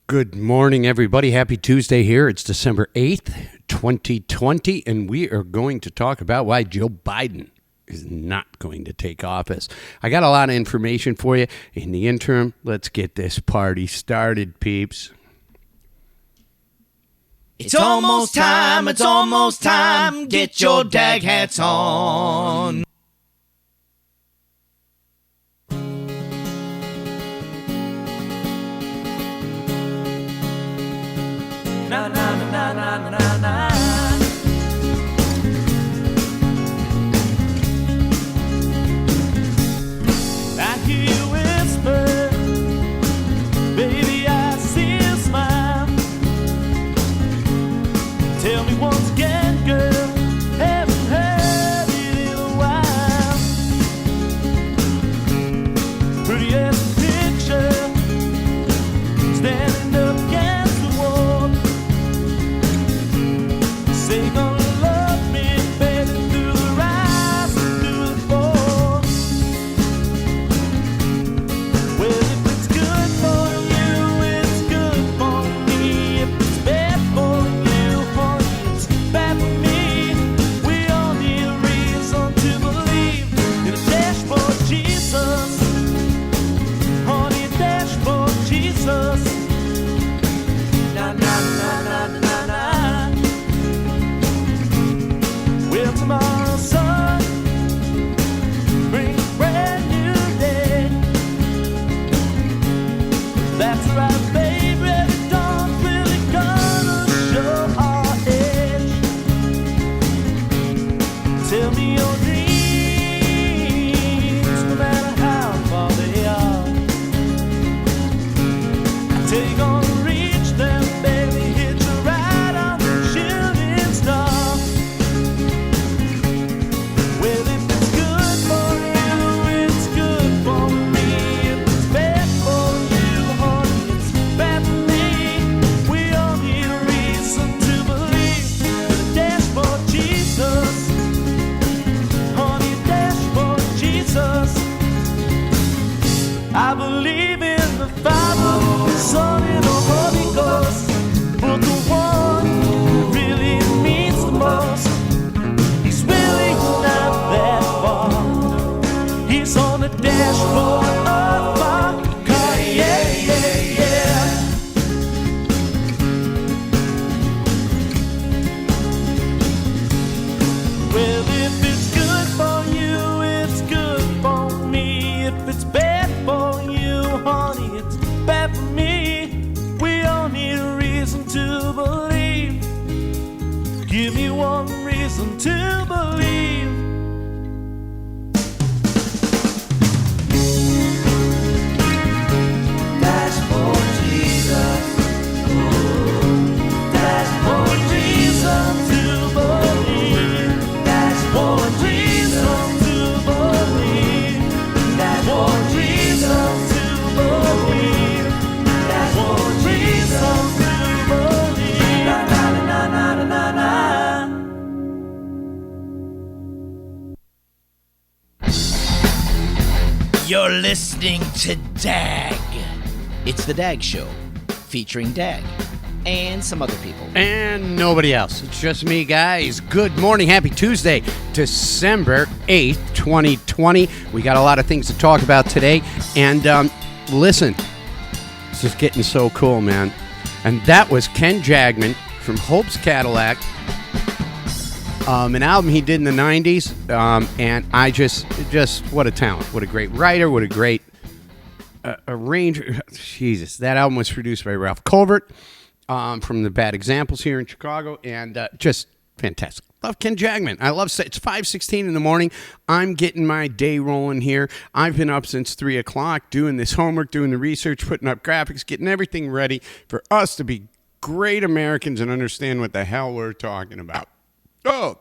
Good morning, everybody. Happy Tuesday here. It's December 8th, 2020, and we are going to talk about why Joe Biden is not going to take office. I got a lot of information for you. In the interim, let's get this party started, peeps. It's almost time, get your DAG hats on. Na na na na na na. I hear you whisper, baby, I see you smile. Tell me once again, girl, haven't heard it in a while. Prettiest picture, standing up against the wall. Say you're gonna love me, baby, through the rise and through the fall. Well, if it's good for you, it's good for me. If it's bad for you, honey, it's bad for me. We all need a reason to believe in a dashboard Jesus. Honey, a dashboard Jesus. Na na na na na na. Well, tomorrow's sun brings a brand new day. That's right, baby. The dawn's really gonna show our age. Tell me your dreams, no matter how far they are. I tell you, gonna reach them, baby. Hit you right on the shooting star. Well, if it's good for you, it's good for me. If it's bad for you, honey, it's bad for me. We all need a reason to believe in a dashboard Jesus. Honey, a dashboard Jesus. I believe in the Father, the Son, and the Holy Ghost. But the one who really means the most, he's really not that far. He's on the dashboard of my car. Yeah, yeah, yeah. Well, if it's good for you, it's good for me. If it's bad for you, honey, it's bad for me. We all need a reason to believe. Give me one reason to believe. Dashboard Jesus. Dashboard reason to believe. Dashboard reason to believe. Dashboard reason to believe. Dashboard reason to believe. Na na na na na na na. You're listening to DAG. It's the DAG Show, featuring DAG and some other people. And nobody else. It's just me, guys. Good morning. Happy Tuesday, December 8th, 2020. We got a lot of things to talk about today. And listen, it's just getting so cool, man. And that was Ken Jagman from Hope's Cadillac. An album he did in the 90s. And I just, what a talent. What a great writer. What a great arranger. Jesus. That album was produced by Ralph Colbert. From the Bad Examples here in Chicago, and just fantastic. Love Ken Jagman. I love it's 5:16 in the morning. I'm getting my day rolling here. I've been up since 3 o'clock doing this homework, doing the research, putting up graphics, getting everything ready for us to be great Americans and understand what the hell we're talking about. Oh,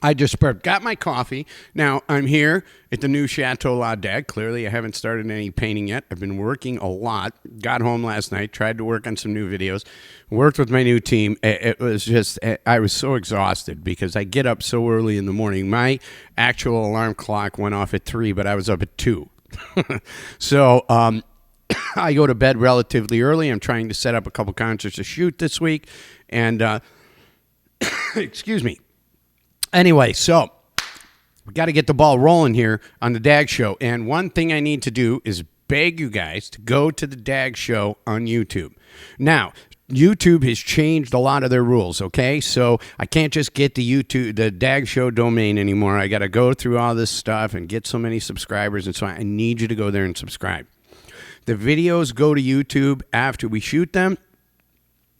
I just got my coffee. Now, I'm here at the new Chateau La DAG. Clearly, I haven't started any painting yet. I've been working a lot. Got home last night, tried to work on some new videos, worked with my new team. It was just, I was so exhausted because I get up so early in the morning. My actual alarm clock went off at 3, but I was up at 2. So, I go to bed relatively early. I'm trying to set up a couple concerts to shoot this week. And, excuse me. Anyway, so we got to get the ball rolling here on the DAG Show. And one thing I need to do is beg you guys to go to the DAG Show on YouTube. Now, YouTube has changed a lot of their rules, okay? So I can't just get the DAG Show domain anymore. I got to go through all this stuff and get so many subscribers. And so I need you to go there and subscribe. The videos go to YouTube after we shoot them,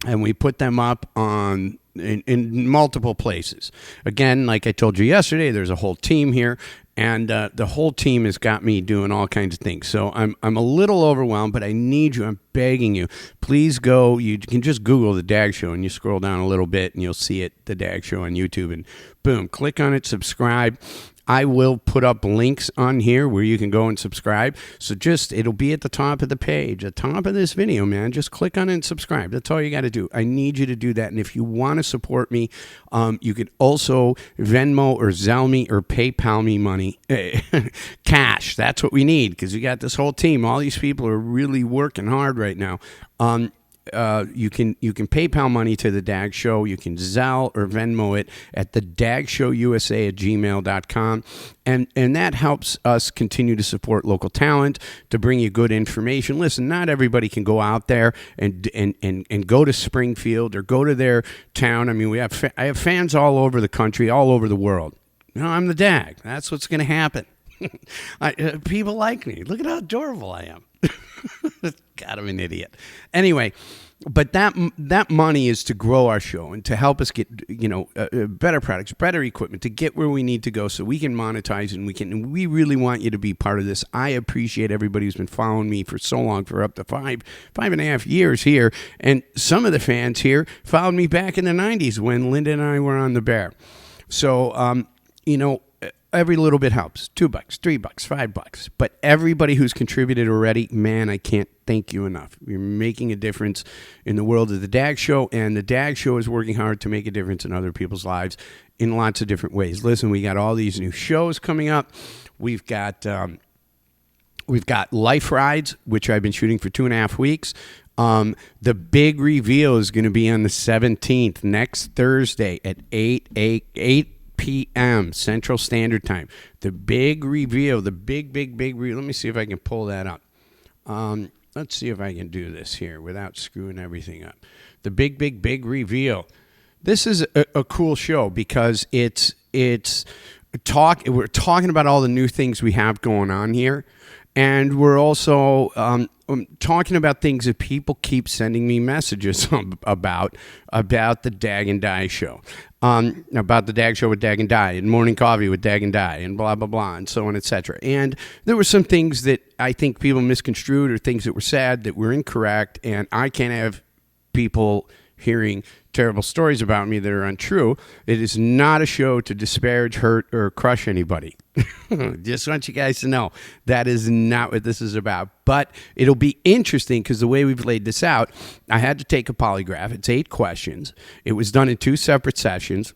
and we put them up on in multiple places. Again, like I told you yesterday, there's a whole team here, and the whole team has got me doing all kinds of things. So I'm a little overwhelmed, but I need you. I'm begging you. Please go. You can just Google the DAG Show, and you scroll down a little bit, and you'll see it, the DAG Show on YouTube, and boom, click on it, subscribe. I will put up links on here where you can go and subscribe. So it'll be at the top of the page, at the top of this video, man. Just click on it and subscribe. That's all you got to do. I need you to do that. And if you want to support me, you can also Venmo or Zelle me or PayPal me money. Cash. That's what we need, because we got this whole team. All these people are really working hard right now. You can PayPal money to the DAG Show. You can Zelle or Venmo it at the dagshowusa@gmail.com. And that helps us continue to support local talent, to bring you good information. Listen, not everybody can go out there and go to Springfield or go to their town. I mean, I have fans all over the country, all over the world. I'm the DAG. That's what's going to happen. People like me. Look at how adorable I am. God, I'm an idiot. Anyway, but that money is to grow our show and to help us get better products, better equipment, to get where we need to go so we can monetize and we really want you to be part of this. I appreciate everybody who's been following me for so long, for up to five and a half years here, and some of the fans here followed me back in the 90s when Linda and I were on the Bear. So every little bit helps. $2, $3, $5. But everybody who's contributed already, man, I can't thank you enough. You're making a difference in the world of the DAG Show, and the DAG Show is working hard to make a difference in other people's lives in lots of different ways. Listen, we got all these new shows coming up. We've got Life Rides, which I've been shooting for 2.5 weeks. The big reveal is going to be on the 17th, next Thursday at 8 p.m. Central Standard Time. The big reveal, the big reveal. Let me see if I can pull that up. Let's see if I can do this here without screwing everything up. The big reveal. This is a cool show because we're talking about all the new things we have going on here, and we're also talking about things that people keep sending me messages about the DAG and Die Show. About the DAG Show with DAG and Die, and Morning Coffee with DAG and Die, and blah, blah, blah, and so on, etc. And there were some things that I think people misconstrued, or things that were said that were incorrect, and I can't have people hearing terrible stories about me that are untrue. It is not a show to disparage, hurt, or crush anybody. Just want you guys to know that is not what this is about. But it'll be interesting because the way we've laid this out, I had to take a polygraph. It's 8 questions. It was done in 2 separate sessions,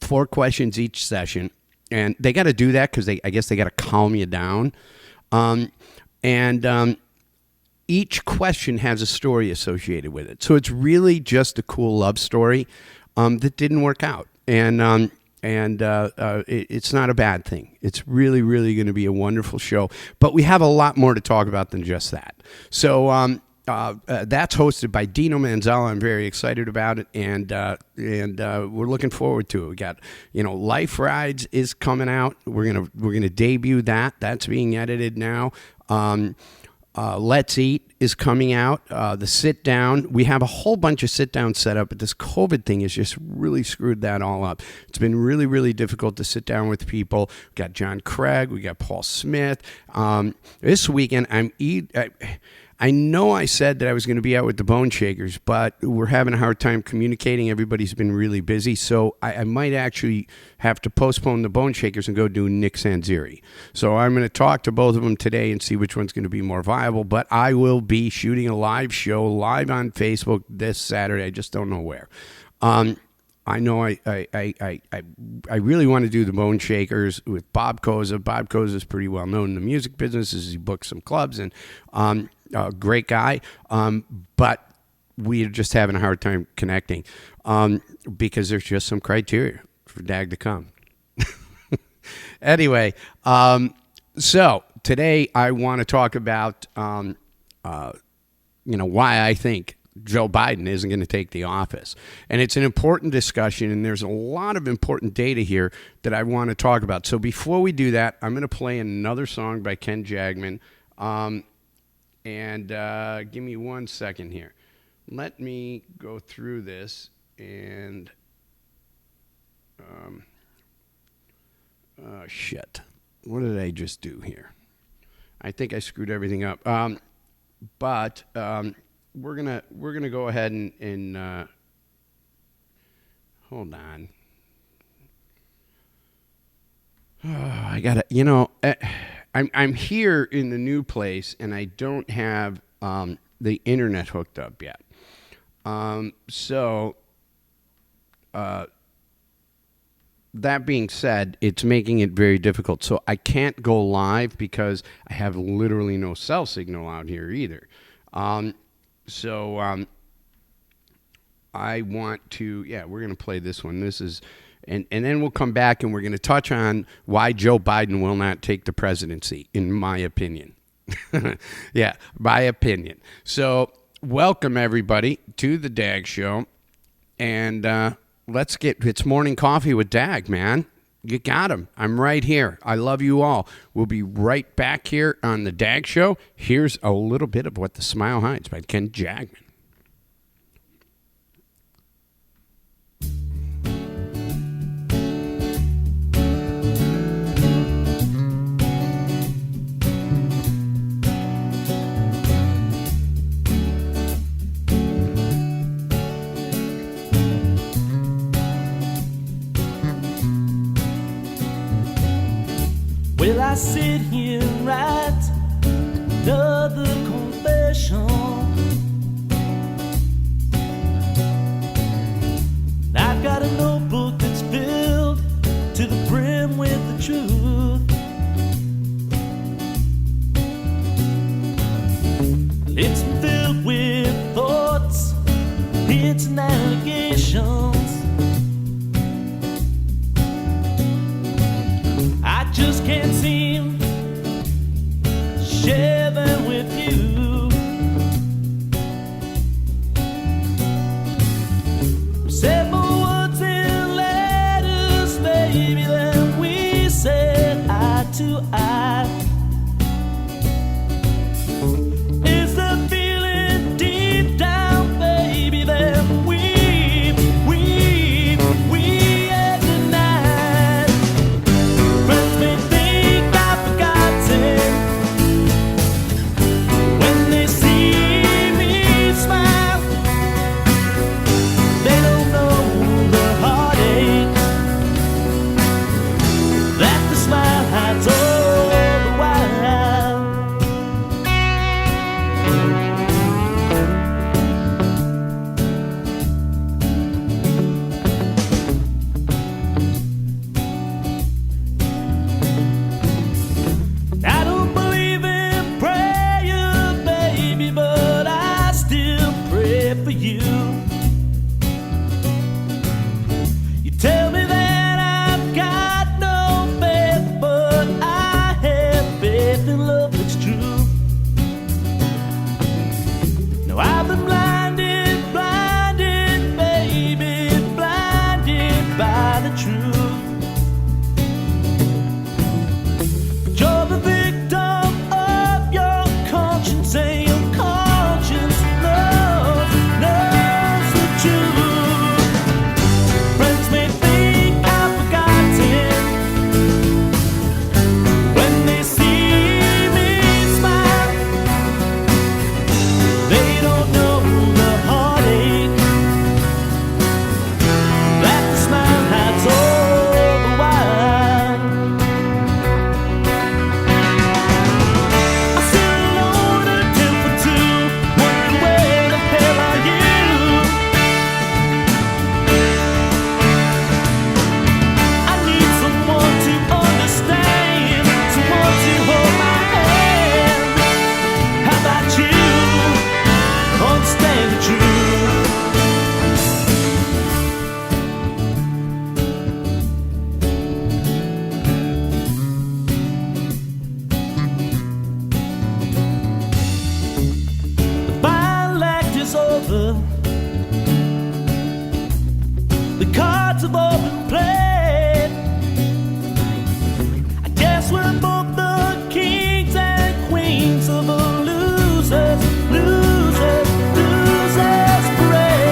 4 questions each session. And they got to do that because I guess they got to calm you down. Each question has a story associated with it. So it's really just a cool love story that didn't work out. And it's not a bad thing. It's really, really going to be a wonderful show. But we have a lot more to talk about than just that. So that's hosted by Dino Manzella. I'm very excited about it, and we're looking forward to it. We got, Life Rides is coming out. We're gonna debut that. That's being edited now. Let's Eat is coming out. The Sit Down. We have a whole bunch of sit down set up, but this COVID thing has just really screwed that all up. It's been really, really difficult to sit down with people. We got John Craig. We got Paul Smith. This weekend, I know I said that I was going to be out with the Bone Shakers, but we're having a hard time communicating. Everybody's been really busy, so I might actually have to postpone the Bone Shakers and go do Nick Sanziri. So I'm going to talk to both of them today and see which one's going to be more viable, but I will be shooting a live show live on Facebook this Saturday. I just don't know where. I know I really want to do the Bone Shakers with Bob Koza. Bob Koza is pretty well known in the music business as he books some clubs, and great guy, but we're just having a hard time connecting because there's just some criteria for DAG to come. Anyway, so today I want to talk about why I think Joe Biden isn't going to take the office. And it's an important discussion, and there's a lot of important data here that I want to talk about. So before we do that, I'm going to play another song by Ken Jagman. Give me 1 second here. Let me go through this and... shit. What did I just do here? I think I screwed everything up. But we're gonna go ahead and hold on. I gotta, I'm here in the new place and I don't have the internet hooked up yet. That being said, it's making it very difficult. So I can't go live because I have literally no cell signal out here either. I want to, we're going to play this one. This is, and then we'll come back and we're going to touch on why Joe Biden will not take the presidency, in my opinion. My opinion. So welcome everybody to the DAG Show. And, it's morning coffee with DAG, man. You got him. I'm right here. I love you all. We'll be right back here on the DAG Show. Here's a little bit of What the Smile Hides by Ken Jagman. Well, I sit here and write another confession. I've got a notebook that's filled to the brim with the truth. It's filled with thoughts, hints and allegations. I just can't seem to share them with you. Said more words in letters, baby, than we said eye to eye. Is the feeling deep down, baby, that we had denied? Friends may think I've forgotten when they see me smile. They don't know the heartache that the smile hides all the while. I don't believe in prayer, baby, but I still pray for you. You tell me that I've got no faith, but I have faith in love that's true. No, I've been blinded, baby, blinded by the truth. But you're the victim of your conscience, and your conscience knows together. The cards have all been played. I guess we're both the kings and queens of a losers parade.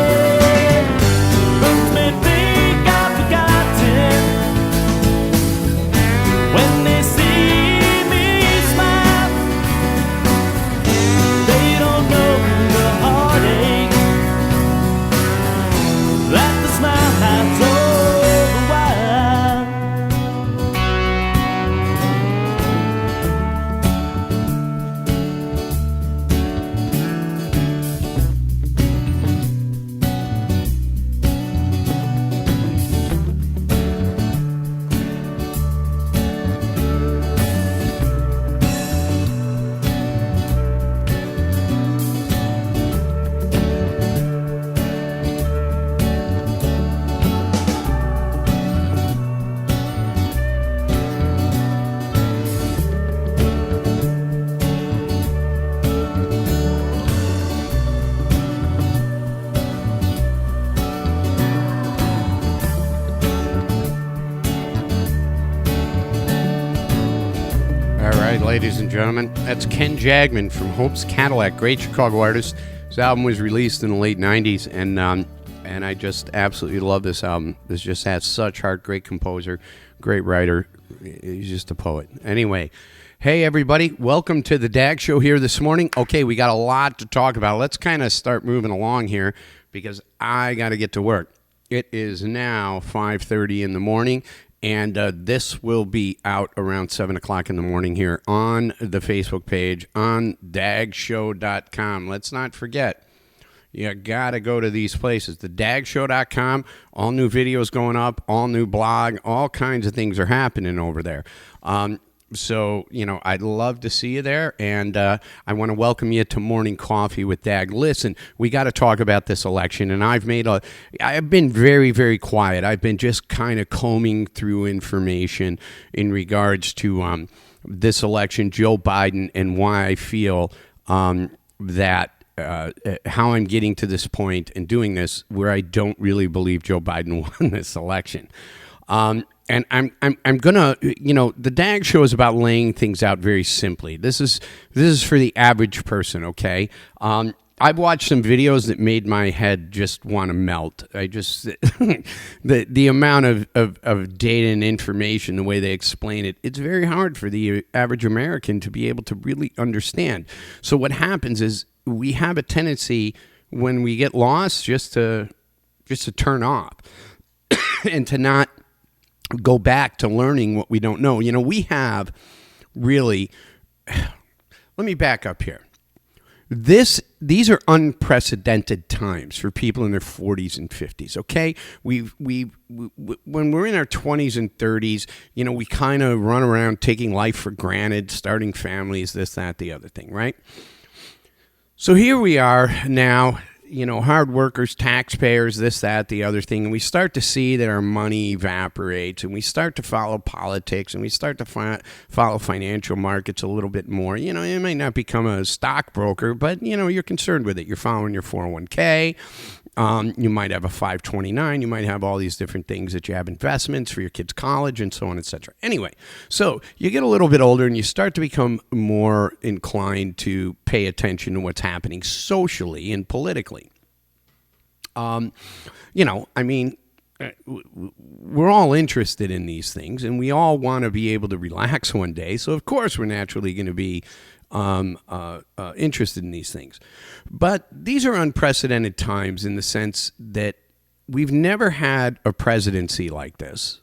Birds may think I've forgotten when they see me smile. They don't know the heartache that the smile has all the while. All right, ladies and gentlemen, that's Ken Jagman from Hope's Cadillac, great Chicago artist. His album was released in the late '90s, and I just absolutely love this album. This just has such heart. Great composer, great writer. He's just a poet. Anyway, hey everybody, welcome to the DAG Show here this morning. Okay, we got a lot to talk about. Let's kind of start moving along here because I got to get to work. It is now 5:30 in the morning. And this will be out around 7 o'clock in the morning here on the Facebook page on dagshow.com. Let's not forget, you got to go to these places. The dagshow.com, all new videos going up, all new blog, all kinds of things are happening over there. So, I'd love to see you there, and I want to welcome you to Morning Coffee with Dag. Listen, we got to talk about this election, and I've been very, very quiet. I've been just kind of combing through information in regards to this election, Joe Biden, and why I feel that how I'm getting to this point and doing this where I don't really believe Joe Biden won this election. And I'm gonna, the DAG Show is about laying things out very simply. This is for the average person, okay? I've watched some videos that made my head just want to melt. I just the amount of data and information, the way they explain it, it's very hard for the average American to be able to really understand. So what happens is we have a tendency when we get lost just to turn off and to not go back to learning what we don't know. We have really, let me back up here. These are unprecedented times for people in their 40s and 50s, okay? We when we're in our 20s and 30s, we kind of run around taking life for granted, starting families, this, that, the other thing, right? So here we are now, hard workers, taxpayers, this, that, the other thing. And we start to see that our money evaporates, and we start to follow politics, and we start to follow financial markets a little bit more. You might not become a stockbroker, but, you're concerned with it. You're following your 401k. You might have a 529. You might have all these different things that you have investments for your kids' college and so on, etc. Anyway, so you get a little bit older and you start to become more inclined to pay attention to what's happening socially and politically. We're all interested in these things, and we all want to be able to relax one day. So, of course, we're naturally going to be interested in these things. But these are unprecedented times in the sense that we've never had a presidency like this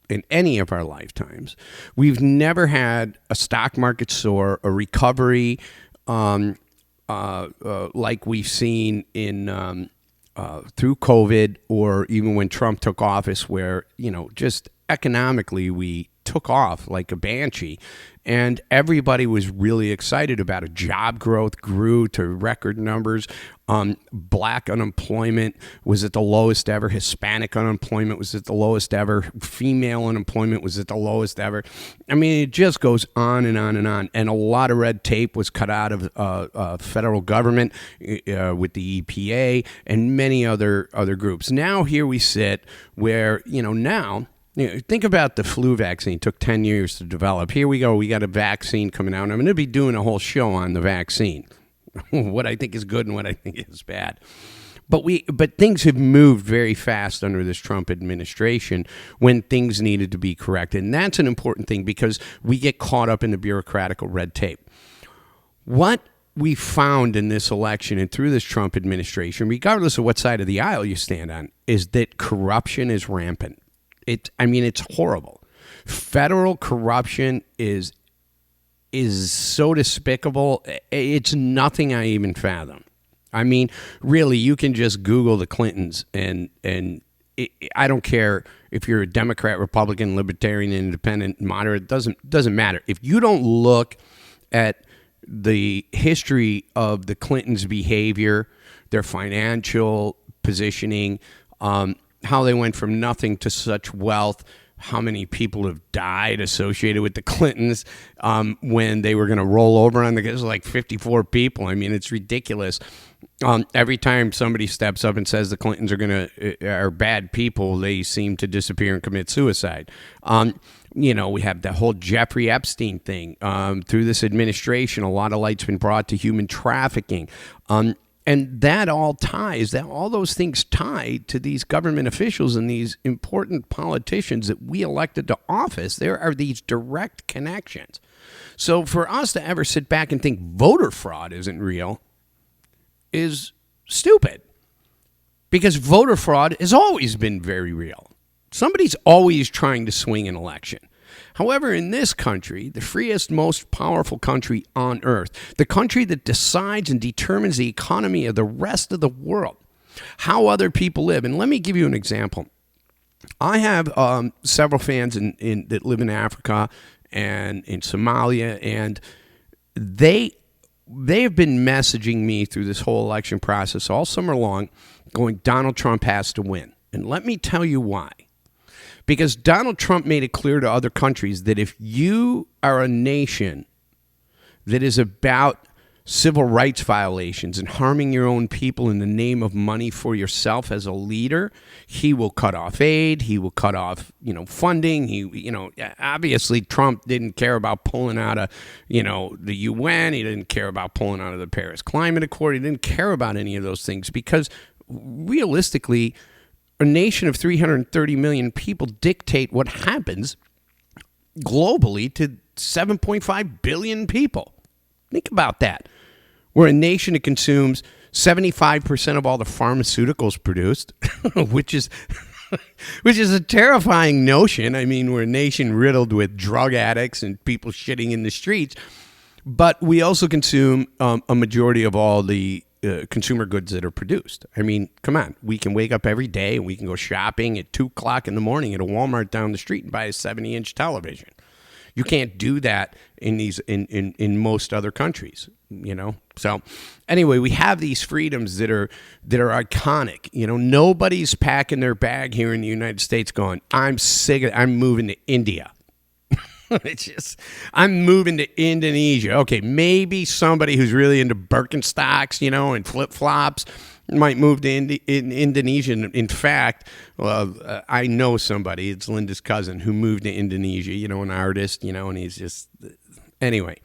in any of our lifetimes. We've never had a stock market soar, a recovery like we've seen in through COVID, or even when Trump took office, where just economically we took off like a banshee, and everybody was really excited about it. Job growth grew to record numbers. Black unemployment was at the lowest ever. Hispanic unemployment was at the lowest ever. Female unemployment was at the lowest ever. I mean, it just goes on and on and on. And a lot of red tape was cut out of federal government with the EPA and many other groups. Now here we sit where, think about the flu vaccine. It took 10 years to develop. Here we go. We got a vaccine coming out. And I'm going to be doing a whole show on the vaccine, what I think is good and what I think is bad. But things have moved very fast under this Trump administration when things needed to be corrected. And that's an important thing because we get caught up in the bureaucratic red tape. What we found in this election and through this Trump administration, regardless of what side of the aisle you stand on, is that corruption is rampant. It's horrible. Federal corruption is so despicable. It's nothing I even fathom. I mean, really, you can just Google the Clintons, and I don't care if you're a Democrat, Republican, Libertarian, Independent, Moderate. Doesn't matter. If you don't look at the history of the Clintons' behavior, their financial positioning, how they went from nothing to such wealth, how many people have died associated with the Clintons when they were going to roll over on it was like 54 people. I mean, it's ridiculous. Every time somebody steps up and says the Clintons are bad people, they seem to disappear and commit suicide. We have the whole Jeffrey Epstein thing. Through this administration, a lot of light's been brought to human trafficking. And that all those things tie to these government officials and these important politicians that we elected to office. There are these direct connections. So for us to ever sit back and think voter fraud isn't real is stupid, because voter fraud has always been very real. Somebody's always trying to swing an election. However, in this country, the freest, most powerful country on earth, the country that decides and determines the economy of the rest of the world, how other people live. And let me give you an example. I have several fans that live in Africa and in Somalia, and they have been messaging me through this whole election process all summer long, going, Donald Trump has to win. And let me tell you why. Because Donald Trump made it clear to other countries that if you are a nation that is about civil rights violations and harming your own people in the name of money for yourself as a leader, he will cut off aid. He will cut off, funding. Obviously Trump didn't care about pulling out of, the UN. He didn't care about pulling out of the Paris Climate Accord. He didn't care about any of those things because realistically, a nation of 330 million people dictate what happens globally to 7.5 billion people. Think about that. We're a nation that consumes 75% of all the pharmaceuticals produced, which is a terrifying notion. I mean, we're a nation riddled with drug addicts and people shitting in the streets, but we also consume a majority of all the consumer goods that are produced. I mean, come on. We can wake up every day and we can go shopping at 2 o'clock in the morning at a Walmart down the street and buy a 70-inch television. You can't do that in most other countries, So anyway, we have these freedoms that are iconic. Nobody's packing their bag here in the United States going, I'm moving to India. I'm moving to Indonesia. Okay, maybe somebody who's really into Birkenstocks, and flip-flops might move to Indonesia. In fact, I know somebody, it's Linda's cousin, who moved to Indonesia, an artist, and he's just, anyway.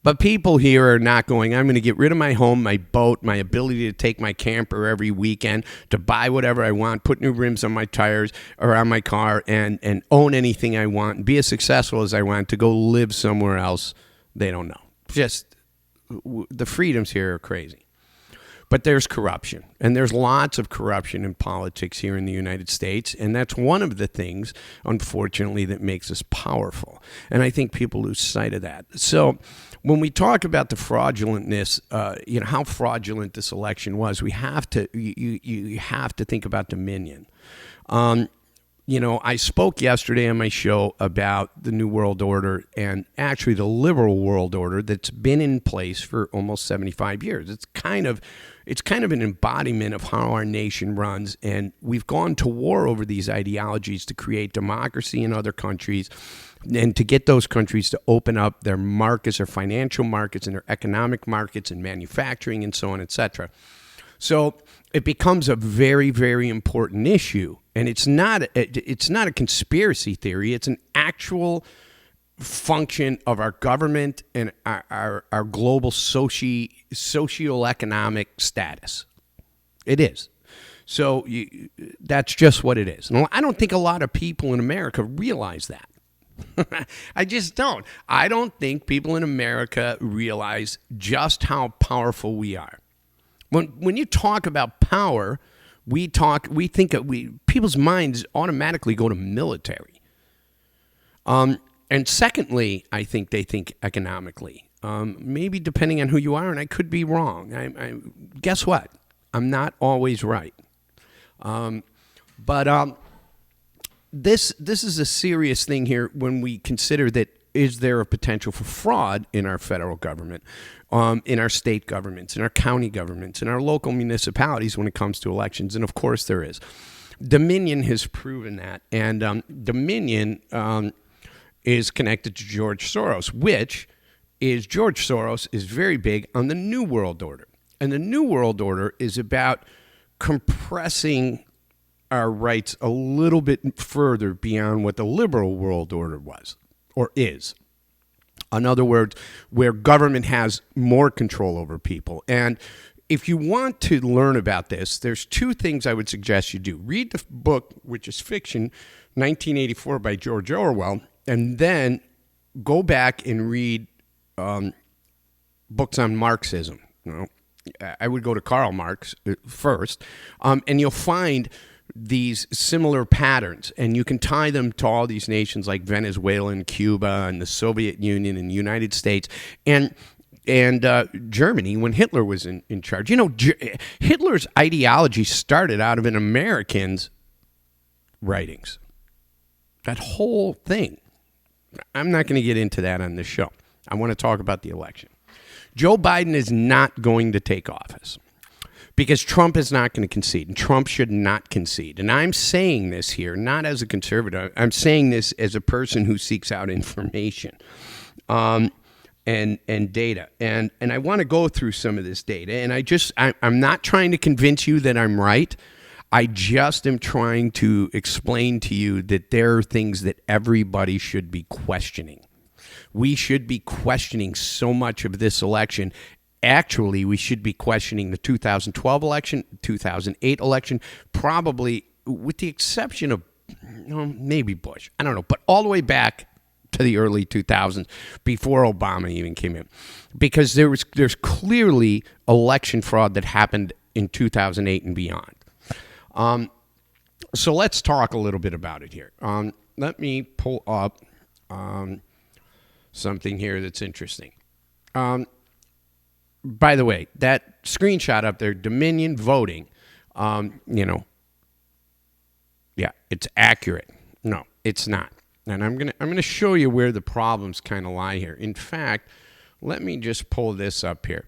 But people here are not going, I'm going to get rid of my home, my boat, my ability to take my camper every weekend, to buy whatever I want, put new rims on my tires or on my car, and own anything I want, and be as successful as I want, to go live somewhere else they don't know. Just, the freedoms here are crazy. But there's corruption, and there's lots of corruption in politics here in the United States, and that's one of the things, unfortunately, that makes us powerful. And I think people lose sight of that. So when we talk about the fraudulentness, how fraudulent this election was, we have to you have to think about Dominion. I spoke yesterday on my show about the New World Order and actually the liberal world order that's been in place for almost 75 years. It's kind of an embodiment of how our nation runs, and we've gone to war over these ideologies to create democracy in other countries and to get those countries to open up their markets, their financial markets and their economic markets and manufacturing and so on, etc. So it becomes a very, very important issue. And it's not a conspiracy theory. It's an actual function of our government and our global socioeconomic status. It is. So that's just what it is. And I don't think a lot of people in America realize that. I just don't. I don't think people in America realize just how powerful we are. When you talk about power, people's minds automatically go to military. And secondly, I think they think economically. Maybe depending on who you are, and I could be wrong. Guess what? I'm not always right. But this is a serious thing here when we consider that is there a potential for fraud in our federal government, in our state governments, in our county governments, in our local municipalities when it comes to elections? And of course there is. Dominion has proven that. And Dominion is connected to George Soros, which is George Soros is very big on the New World Order. And the New World Order is about compressing our rights a little bit further beyond what the liberal world order was or is. In other words, where government has more control over people. And if you want to learn about this, there's two things I would suggest you do. Read the book, which is fiction, 1984 by George Orwell, and then go back and read books on Marxism. I would go to Karl Marx first, and you'll find these similar patterns, and you can tie them to all these nations like Venezuela and Cuba and the Soviet Union and the United States and Germany when Hitler was in charge. Hitler's ideology started out of an American's writings. That whole thing. I'm not going to get into that on this show. I want to talk about the election. Joe Biden is not going to take office because Trump is not going to concede, and Trump should not concede. And I'm saying this here not as a conservative. I'm saying this as a person who seeks out information and data. And I want to go through some of this data. And I'm not trying to convince you that I'm right. I just am trying to explain to you that there are things that everybody should be questioning. We should be questioning so much of this election. Actually, we should be questioning the 2012 election, 2008 election, probably with the exception of maybe Bush. I don't know, but all the way back to the early 2000s before Obama even came in, because there's clearly election fraud that happened in 2008 and beyond. So let's talk a little bit about it here. Let me pull up something here that's interesting. By the way, that screenshot up there, Dominion voting, yeah, it's accurate. No, it's not. And I'm gonna show you where the problems kind of lie here. In fact, let me just pull this up here.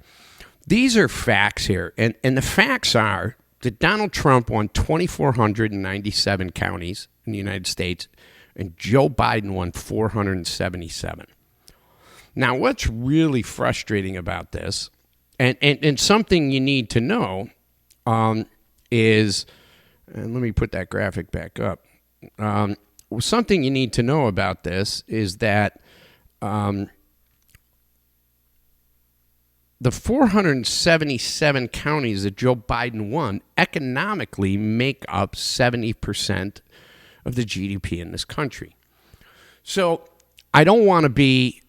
These are facts here, and the facts are that Donald Trump won 2,497 counties in the United States, and Joe Biden won 477. Now, what's really frustrating about this, and something you need to know, is, and let me put that graphic back up. Something you need to know about this is that the 477 counties that Joe Biden won economically make up 70% of the GDP in this country. So I don't want to be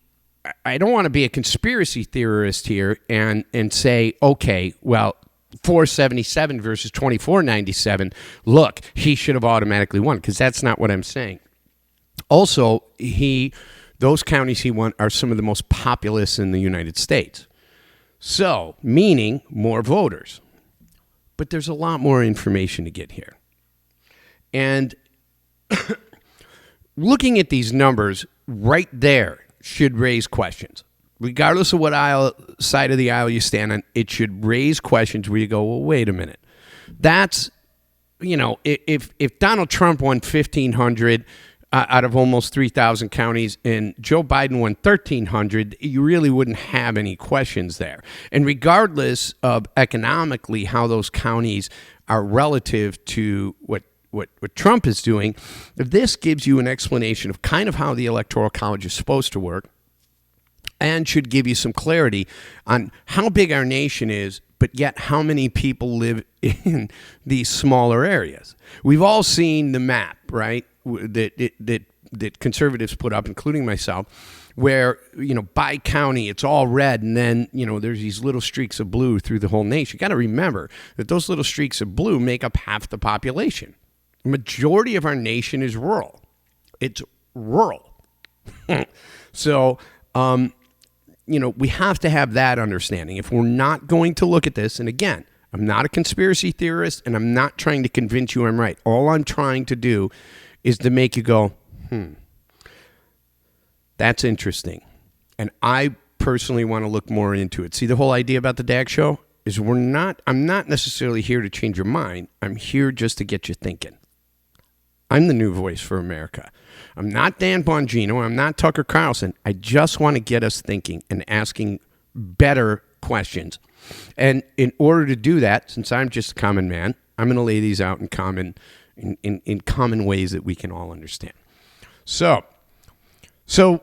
a conspiracy theorist here and say, okay, well, 477 versus 2497, look, he should have automatically won, because that's not what I'm saying. Also, those counties he won are some of the most populous in the United States. So, meaning more voters. But there's a lot more information to get here. And looking at these numbers right there should raise questions. Regardless of what side of the aisle you stand on, it should raise questions where you go, well, wait a minute. That's, if Donald Trump won 1,500 out of almost 3,000 counties and Joe Biden won 1,300, you really wouldn't have any questions there. And regardless of economically how those counties are relative to what Trump is doing, this gives you an explanation of kind of how the Electoral College is supposed to work and should give you some clarity on how big our nation is, but yet how many people live in these smaller areas. We've all seen the map, right, that conservatives put up, including myself, where, by county, it's all red, and then, there's these little streaks of blue through the whole nation. You got to remember that those little streaks of blue make up half the population. The majority of our nation is rural. It's rural. So, we have to have that understanding. If we're not going to look at this, and again, I'm not a conspiracy theorist, and I'm not trying to convince you I'm right. All I'm trying to do is to make you go, that's interesting. And I personally want to look more into it. See, the whole idea about the DAG show is I'm not necessarily here to change your mind. I'm here just to get you thinking. I'm the new voice for America. I'm not Dan Bongino. I'm not Tucker Carlson. I just want to get us thinking and asking better questions. And in order to do that, since I'm just a common man, I'm going to lay these out in common ways that we can all understand. So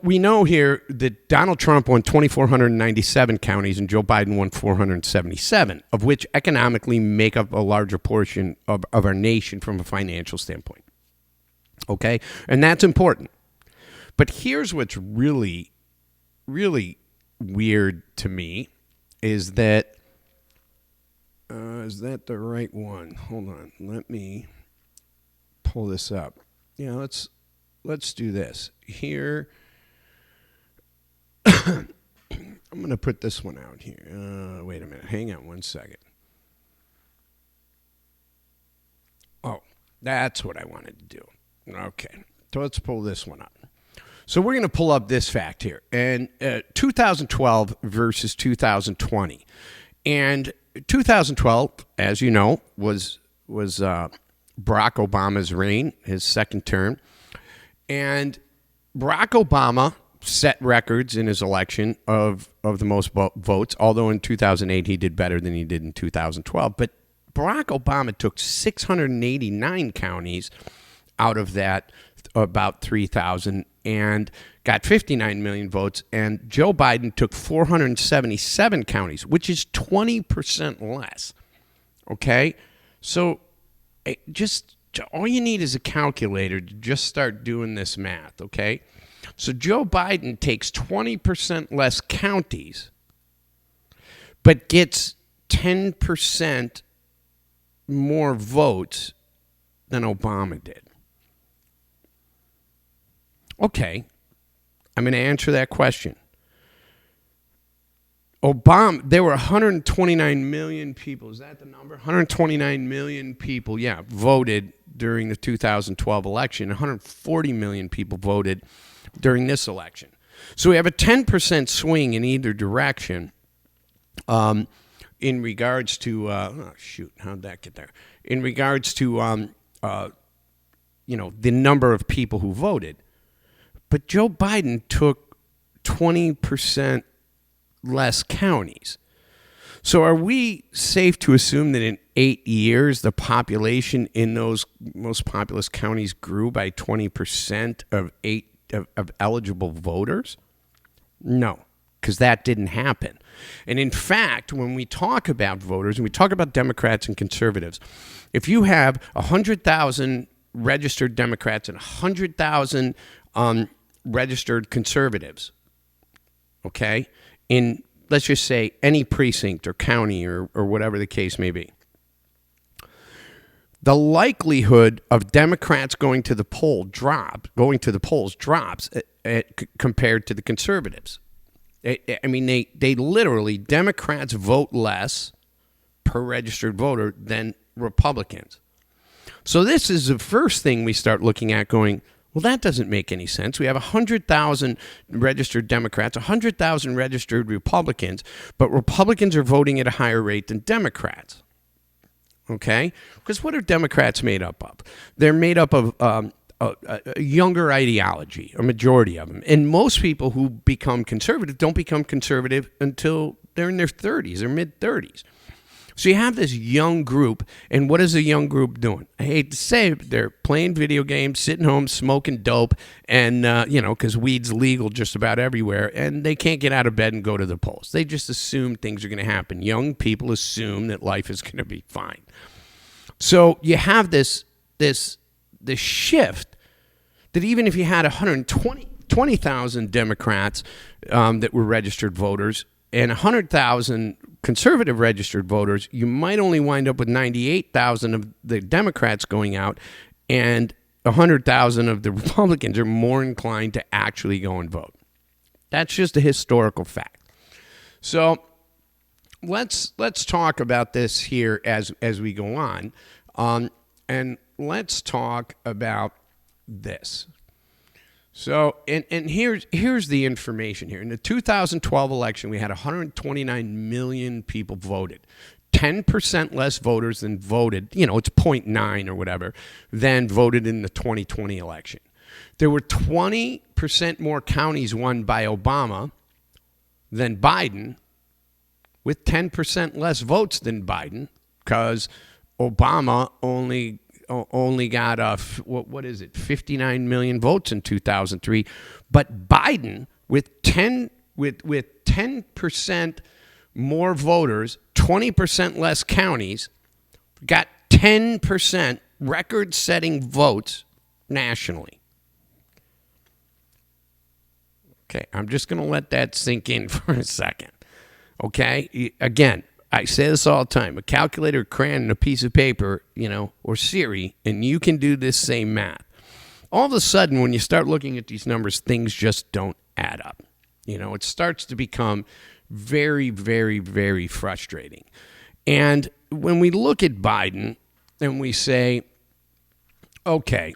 we know here that Donald Trump won 2,497 counties and Joe Biden won 477, of which economically make up a larger portion of our nation from a financial standpoint. Okay? And that's important. But here's what's really, really weird to me is that, is that the right one? Hold on. Let me pull this up. Yeah, let's do this. Here, I'm going to put this one out here. Wait a minute. Hang on one second. Oh, that's what I wanted to do. Okay, so let's pull this one up. So we're going to pull up this fact here. And 2012 versus 2020. And 2012, as you know, was Barack Obama's reign, his second term. And Barack Obama set records in his election of the most votes, although in 2008 he did better than he did in 2012. But Barack Obama took 689 counties out of that, about 3,000, and got 59 million votes. And Joe Biden took 477 counties, which is 20% less. Okay? So just all you need is a calculator to just start doing this math, okay? So Joe Biden takes 20% less counties, but gets 10% more votes than Obama did. Okay, I'm going to answer that question. There were 129 million people. Is that the number? 129 million people, voted during the 2012 election. 140 million people voted during this election. So we have a 10% swing in either direction in regards to, how'd that get there? In regards to, the number of people who voted. But Joe Biden took 20% less counties. So are we safe to assume that in 8 years, the population in those most populous counties grew by 20% of eligible voters? No, because that didn't happen. And in fact, when we talk about voters and we talk about Democrats and conservatives, if you have 100,000 registered Democrats and 100,000 registered conservatives, okay, in, let's just say, any precinct or county or whatever the case may be, the likelihood of Democrats going to the polls drops compared to the conservatives. I mean, they literally, Democrats vote less per registered voter than Republicans. So this is the first thing we start looking at going, well, that doesn't make any sense. We have 100,000 registered Democrats, 100,000 registered Republicans, but Republicans are voting at a higher rate than Democrats. Okay? Because what are Democrats made up of? They're made up of a younger ideology, a majority of them. And most people who become conservative don't become conservative until they're in their 30s or mid-30s. So you have this young group, and what is a young group doing? I hate to say it, but they're playing video games, sitting home, smoking dope, and, because weed's legal just about everywhere, and they can't get out of bed and go to the polls. They just assume things are going to happen. Young people assume that life is going to be fine. So you have this shift that even if you had 120,000 Democrats that were registered voters and 100,000 conservative registered voters, you might only wind up with 98,000 of the Democrats going out, and 100,000 of the Republicans are more inclined to actually go and vote. That's just a historical fact. So let's talk about this here as we go on, and let's talk about this. So, and here's the information here. In the 2012 election, we had 129 million people voted. 10% less voters than voted, it's 0.9 or whatever, than voted in the 2020 election. There were 20% more counties won by Obama than Biden, with 10% less votes than Biden, because Obama only got 59 million votes in 2003, but Biden with 10% more voters, 20% less counties, got 10% record-setting votes nationally. Okay, I'm just going to let that sink in for a second. Okay, again, I say this all the time, a calculator, a crayon, and a piece of paper, or Siri, and you can do this same math. All of a sudden, when you start looking at these numbers, things just don't add up. It starts to become very, very, very frustrating. And when we look at Biden and we say, okay,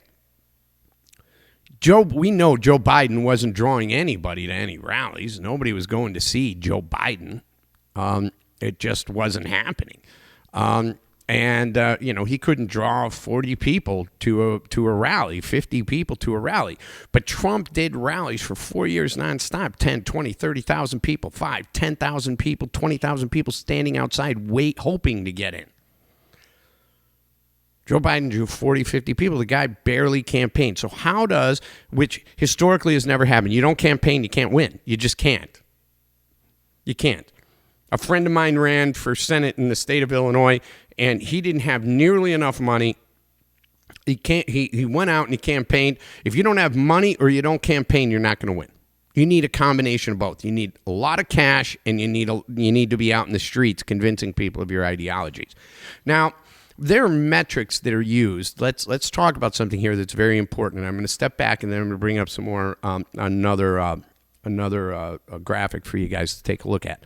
we know Joe Biden wasn't drawing anybody to any rallies. Nobody was going to see Joe Biden. It just wasn't happening. He couldn't draw 40 people to a rally, 50 people to a rally. But Trump did rallies for 4 years nonstop, 10, 20, 30,000 people, 5, 10,000 people, 20,000 people standing outside hoping to get in. Joe Biden drew 40, 50 people. The guy barely campaigned. So which historically has never happened. You don't campaign, you can't win. You just can't. You can't. A friend of mine ran for Senate in the state of Illinois, and he didn't have nearly enough money. He went out and he campaigned. If you don't have money or you don't campaign, you're not going to win. You need a combination of both. You need a lot of cash, and you need to be out in the streets convincing people of your ideologies. Now, there are metrics that are used. Let's talk about something here that's very important. I'm going to step back, and then I'm going to bring up some more another graphic for you guys to take a look at.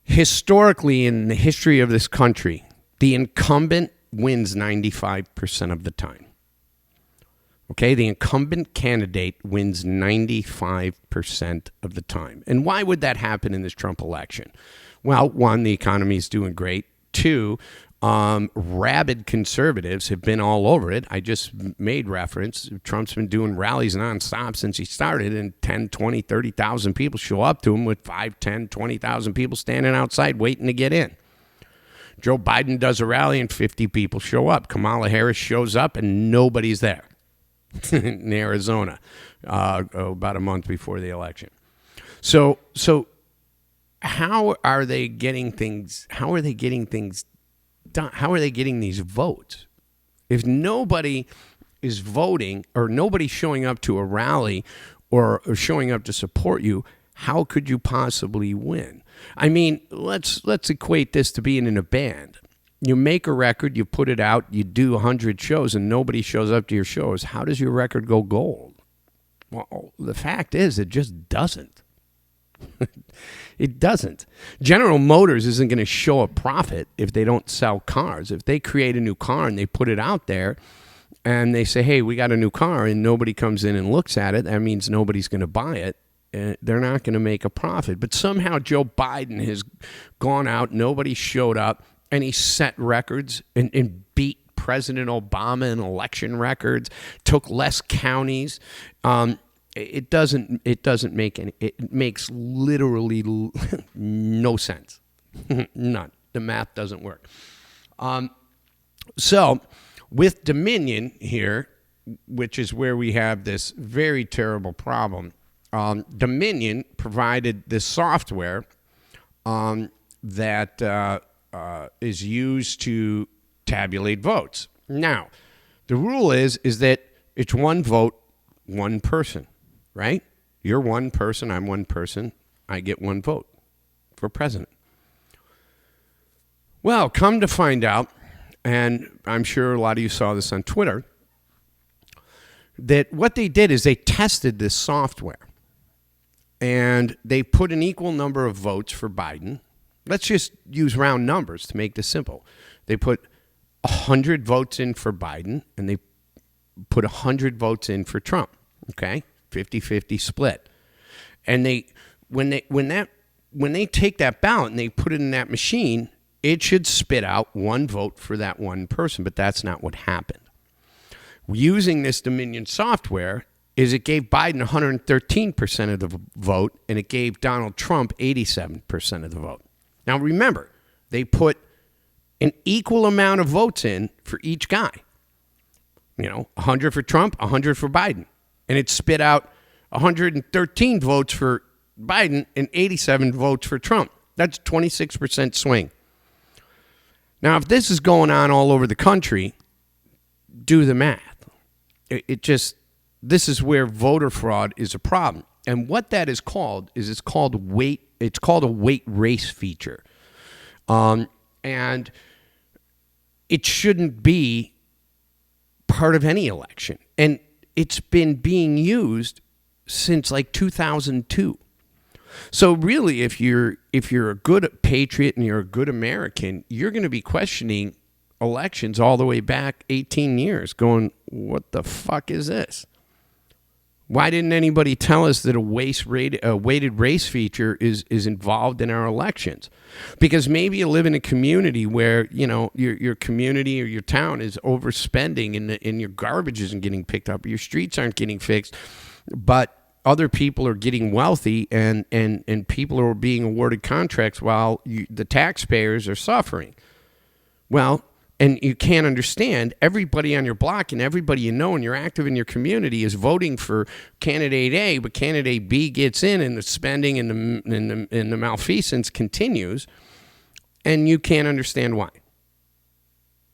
Historically, in the history of this country, the incumbent wins 95% of the time. Okay, the incumbent candidate wins 95% of the time. And why would that happen in this Trump election? Well, one, the economy is doing great. Two, rabid conservatives have been all over it. I just made reference. Trump's been doing rallies nonstop since he started, and 10, 20, 30,000 people show up to him with 5, 10, 20,000 people standing outside waiting to get in. Joe Biden does a rally and 50 people show up. Kamala Harris shows up and nobody's there in Arizona about a month before the election. So how are they getting things done? How are they getting these votes? If nobody is voting or nobody's showing up to a rally or showing up to support you, how could you possibly win? I mean, let's equate this to being in a band. You make a record, you put it out, you do 100 shows, and nobody shows up to your shows. How does your record go gold? Well, the fact is, it just doesn't. It doesn't. General Motors isn't going to show a profit if they don't sell cars. If they create a new car and they put it out there and they say, hey, we got a new car, and nobody comes in and looks at it, that means nobody's going to buy it. They're not going to make a profit. But somehow Joe Biden has gone out, nobody showed up, and he set records and beat President Obama in election records, took less counties. It doesn't make any, it makes literally no sense. None. The math doesn't work. So with Dominion here, which is where we have this very terrible problem, Dominion provided this software that is used to tabulate votes. Now, the rule is that it's one vote, one person, right? You're one person, I'm one person, I get one vote for president. Well, come to find out, and I'm sure a lot of you saw this on Twitter, that what they did is they tested this software. And they put an equal number of votes for Biden. Let's just use round numbers to make this simple. They put 100 votes in for Biden, and they put 100 votes in for Trump. Okay, 50-50 split. And when they take that ballot and they put it in that machine, it should spit out one vote for that one person. But that's not what happened. Using this Dominion software, is it gave Biden 113% of the vote, and it gave Donald Trump 87% of the vote. Now, remember, they put an equal amount of votes in for each guy. 100 for Trump, 100 for Biden. And it spit out 113 votes for Biden and 87 votes for Trump. That's 26% swing. Now, if this is going on all over the country, do the math. This is where voter fraud is a problem. And what that is called is it's called a weight race feature. And it shouldn't be part of any election. And it's been being used since like 2002. So really, if you're a good patriot and you're a good American, you're going to be questioning elections all the way back 18 years going, what the fuck is this? Why didn't anybody tell us that a weighted race feature is involved in our elections? Because maybe you live in a community where your community or your town is overspending and your garbage isn't getting picked up, or your streets aren't getting fixed, but other people are getting wealthy and people are being awarded contracts while the taxpayers are suffering. Well, and you can't understand, everybody on your block and everybody and you're active in your community is voting for candidate A, but candidate B gets in and the spending and the malfeasance continues, and you can't understand why.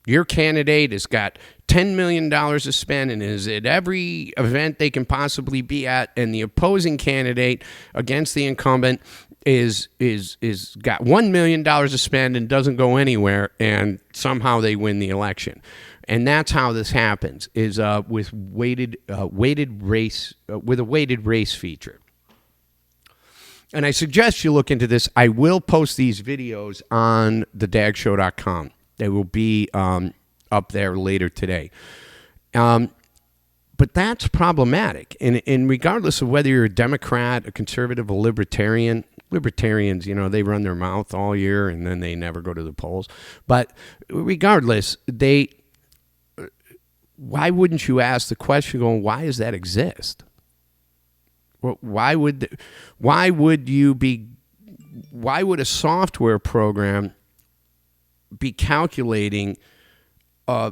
Your candidate has got $10 million to spend and is at every event they can possibly be at, and the opposing candidate against the incumbent is got $1 million to spend and doesn't go anywhere, and somehow they win the election. And that's how this happens, is with a weighted race feature. And I suggest you look into this. I will post these videos on thedagshow.com. They will be up there later today. But that's problematic. And regardless of whether you're a Democrat, a conservative, a libertarians, they run their mouth all year and then they never go to the polls. But regardless, why wouldn't you ask the question going, why does that exist? Why would a software program be calculating a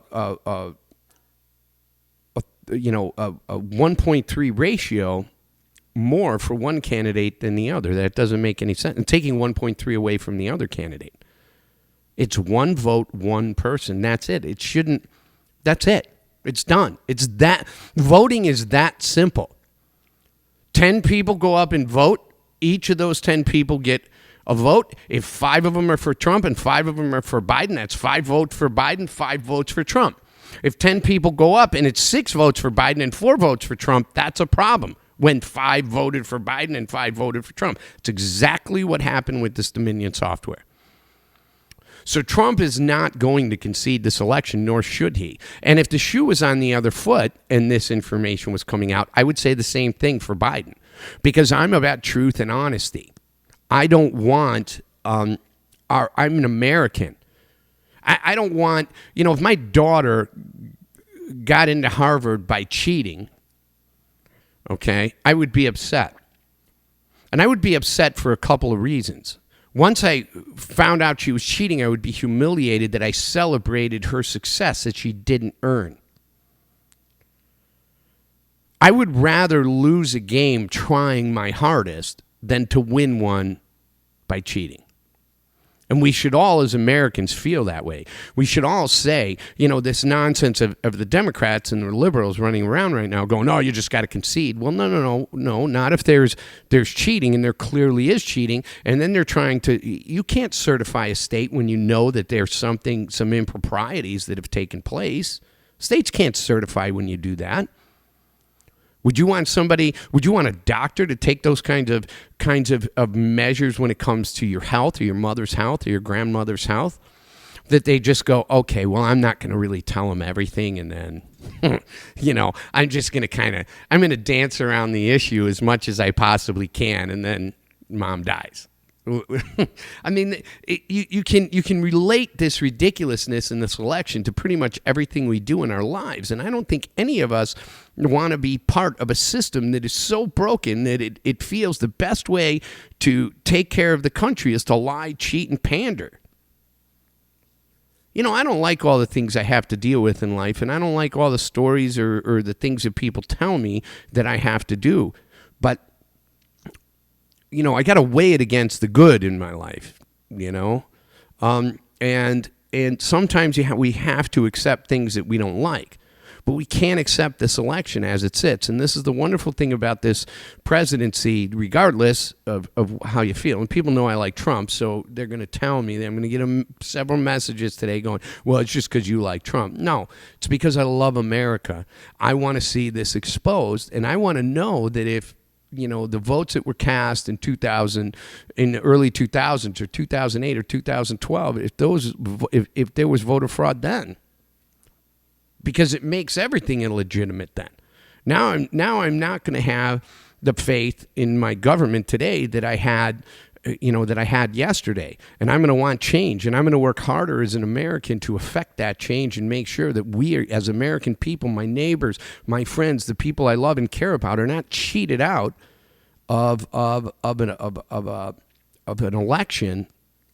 1.3 ratio more for one candidate than the other? That doesn't make any sense. And taking 1.3 away from the other candidate. It's one vote, one person. That's it. That's it. It's done. Voting is that simple. 10 people go up and vote. Each of those 10 people get a vote. If 5 of them are for Trump and 5 of them are for Biden, that's 5 votes for Biden, 5 votes for Trump. If 10 people go up and it's 6 votes for Biden and 4 votes for Trump, that's a problem. when 5 voted for Biden and 5 voted for Trump. It's exactly what happened with this Dominion software. So Trump is not going to concede this election, nor should he. And if the shoe was on the other foot and this information was coming out, I would say the same thing for Biden, because I'm about truth and honesty. I don't want, I'm an American. I don't want, if my daughter got into Harvard by cheating, okay, I would be upset. And I would be upset for a couple of reasons. Once I found out she was cheating, I would be humiliated that I celebrated her success that she didn't earn. I would rather lose a game trying my hardest than to win one by cheating. And we should all, as Americans, feel that way. We should all say, this nonsense of the Democrats and the liberals running around right now going, oh, you just got to concede. Well, no, not if there's cheating, and there clearly is cheating. And then they're trying to, you can't certify a state when you know that there's some improprieties that have taken place. States can't certify when you do that. Would you want a doctor to take those kinds of measures when it comes to your health or your mother's health or your grandmother's health? That they just go, okay, well, I'm not going to really tell them everything, and then, I'm just going to I'm going to dance around the issue as much as I possibly can, and then mom dies. I mean, you can relate this ridiculousness in this election to pretty much everything we do in our lives. And I don't think any of us want to be part of a system that is so broken that it feels the best way to take care of the country is to lie, cheat, and pander. I don't like all the things I have to deal with in life, and I don't like all the stories or the things that people tell me that I have to do. But I got to weigh it against the good in my life, and sometimes we have to accept things that we don't like, but we can't accept this election as it sits. And this is the wonderful thing about this presidency, regardless of how you feel. And people know I like Trump, so they're going to tell me, I'm going to get them several messages today going, well, it's just because you like Trump. No, it's because I love America. I want to see this exposed, and I want to know that if the votes that were cast in the early 2000s or 2008 or 2012, if there was voter fraud then, because it makes everything illegitimate then. Now I'm not going to have the faith in my government today that I had yesterday, and I'm going to want change, and I'm going to work harder as an American to affect that change and make sure that we are, as American people, my neighbors, my friends, the people I love and care about, are not cheated out of an election,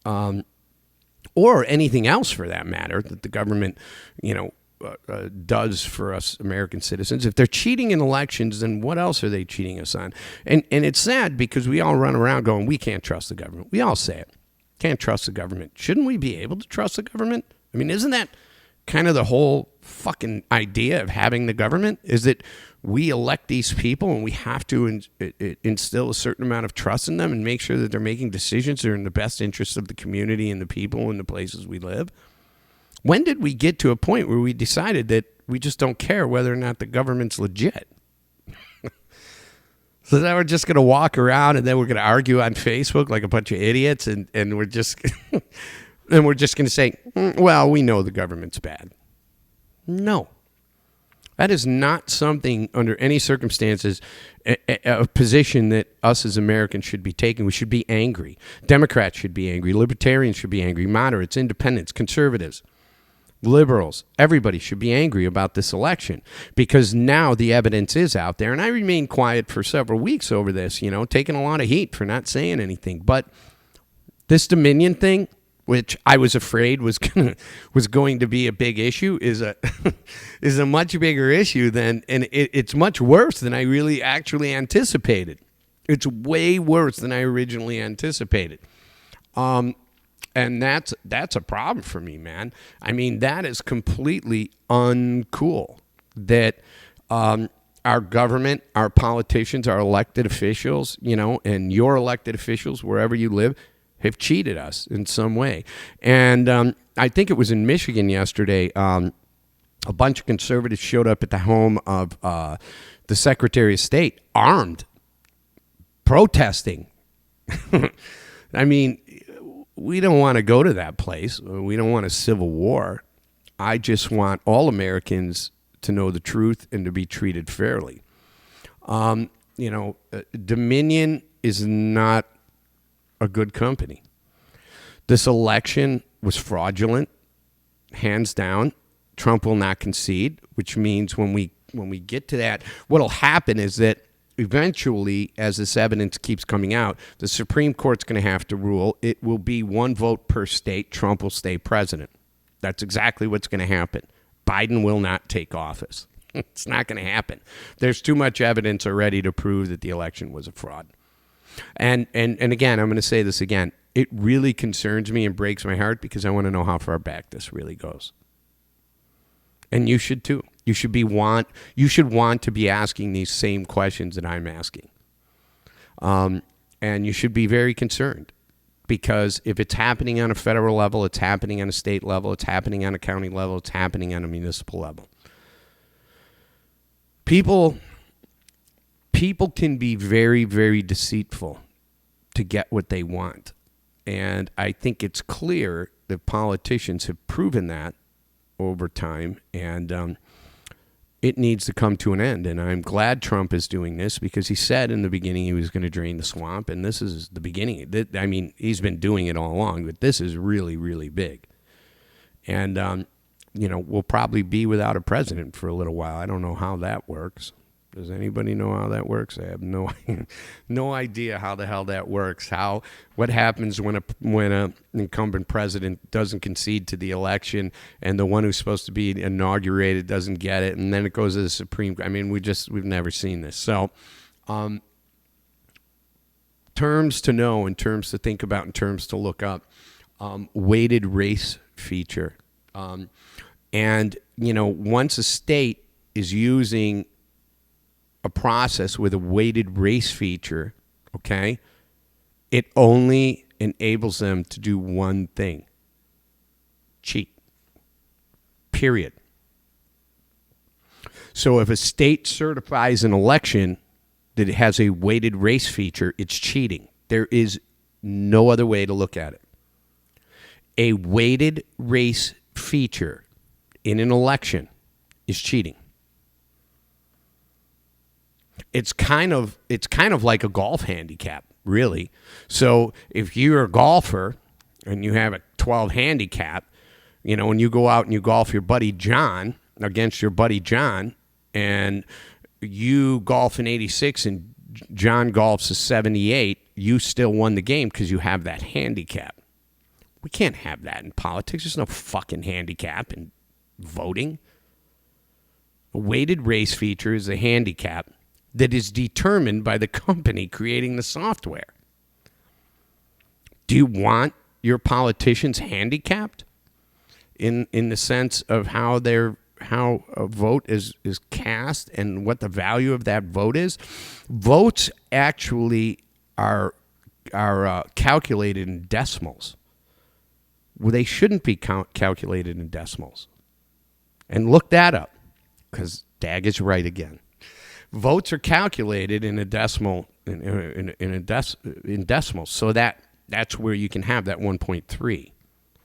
or anything else for that matter that the government, does for us American citizens. If they're cheating in elections, then what else are they cheating us on? And it's sad because we all run around going, we can't trust the government. We all say it. Can't trust the government. Shouldn't we be able to trust the government? I mean, isn't that kind of the whole fucking idea of having the government? Is that we elect these people and we have to instill a certain amount of trust in them and make sure that they're making decisions that are in the best interest of the community and the people and the places we live? When did we get to a point where we decided that we just don't care whether or not the government's legit? So that we're just going to walk around and then we're going to argue on Facebook like a bunch of idiots, and we're just and we're just going to say, well, we know the government's bad. No. That is not something under any circumstances a position that us as Americans should be taking. We should be angry. Democrats should be angry. Libertarians should be angry. Moderates, independents, conservatives, liberals, everybody should be angry about this election because now the evidence is out there. And I remained quiet for several weeks over this, taking a lot of heat for not saying anything. But this Dominion thing, which I was afraid was going to be a big issue, is a much bigger issue than, and it's much worse than I really actually anticipated. It's way worse than I originally anticipated. And that's a problem for me, man. I mean, that is completely uncool that our government, our politicians, our elected officials, and your elected officials, wherever you live, have cheated us in some way. And I think it was in Michigan yesterday. a bunch of conservatives showed up at the home of the Secretary of State, armed, protesting. I mean, we don't want to go to that place. We don't want a civil war. I just want all Americans to know the truth and to be treated fairly. Dominion is not a good company. This election was fraudulent, hands down. Trump will not concede, which means when we get to that, what'll happen is that eventually, as this evidence keeps coming out, the Supreme Court's going to have to rule. It will be one vote per state. Trump will stay president. That's exactly what's going to happen. Biden will not take office. It's not going to happen. There's too much evidence already to prove that the election was a fraud. And again, I'm going to say this again. It really concerns me and breaks my heart because I want to know how far back this really goes. And you should too. You should want to be asking these same questions that I'm asking. And you should be very concerned because if it's happening on a federal level, it's happening on a state level, it's happening on a county level, it's happening on a municipal level. People can be very, very deceitful to get what they want. And I think it's clear that politicians have proven that over time, and it needs to come to an end. And I'm glad Trump is doing this because he said in the beginning he was going to drain the swamp, and this is the beginning. I mean, he's been doing it all along, but this is really, really big. And, we'll probably be without a president for a little while. I don't know how that works. Does anybody know how that works? I have no idea how the hell that works. What happens when a incumbent president doesn't concede to the election and the one who's supposed to be inaugurated doesn't get it, and then it goes to the Supreme Court. I mean, we've never seen this. So, terms to know and terms to think about and terms to look up. Weighted race feature, and once a state is using a process with a weighted race feature, okay, it only enables them to do one thing: cheat. Period. So if a state certifies an election that it has a weighted race feature, it's cheating. There is no other way to look at it. A weighted race feature in an election is cheating. It's kind of like a golf handicap, really. So if you're a golfer and you have a 12 handicap, and you go out and you golf your buddy John against your buddy John, and you golf an 86 and John golfs a 78, you still won the game because you have that handicap. We can't have that in politics. There's no fucking handicap in voting. A weighted race feature is a handicap that is determined by the company creating the software. Do you want your politicians handicapped in the sense of how a vote is cast and what the value of that vote is? Votes actually are calculated in decimals. Well, they shouldn't be calculated in decimals. And look that up, because DAG is right again. Votes are calculated in a decimal, in decimals, so that's where you can have that 1.3.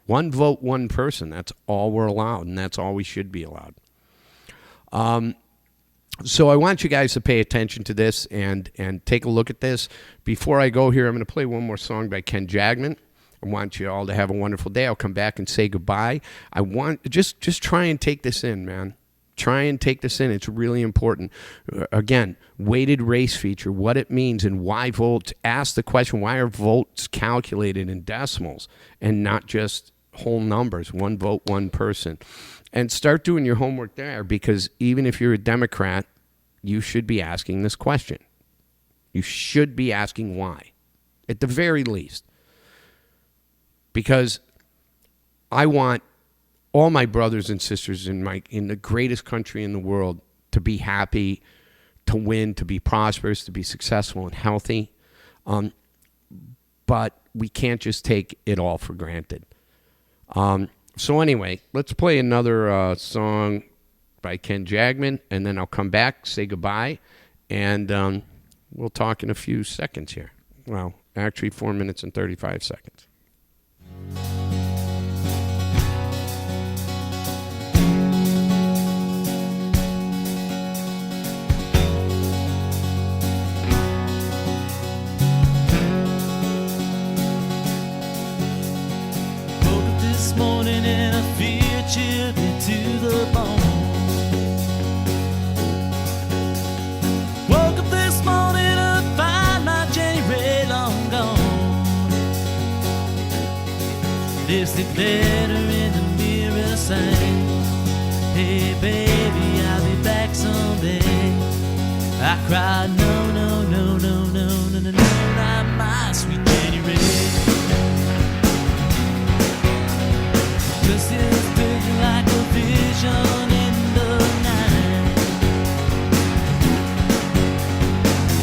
One vote, one person. That's all we're allowed, and that's all we should be allowed. So I want you guys to pay attention to this and take a look at this. Before I go here, I'm going to play one more song by Ken Jagman. I want you all to have a wonderful day. I'll come back and say goodbye. I want just try and take this in, man. Try and take this in. It's really important. Again, weighted race feature, what it means and why votes. Ask the question, why are votes calculated in decimals and not just whole numbers? One vote, one person. And start doing your homework there, because even if you're a Democrat, you should be asking this question. You should be asking why, at the very least. Because I want all my brothers and sisters in the greatest country in the world to be happy, to win, to be prosperous, to be successful and healthy. But we can't just take it all for granted. So anyway, let's play another song by Ken Jagman, and then I'll come back, say goodbye, and we'll talk in a few seconds here. Well, actually 4 minutes and 35 seconds. Woke up this morning and I feel chilled me to the bone. Woke up this morning to find my Jenny Ray long gone. Lipstick letter in the mirror saying, hey baby, I'll be back someday. I cried, no, no, no, no, no, no, no, no, not my sweet Jenny Ray. Just is big like a vision in the night.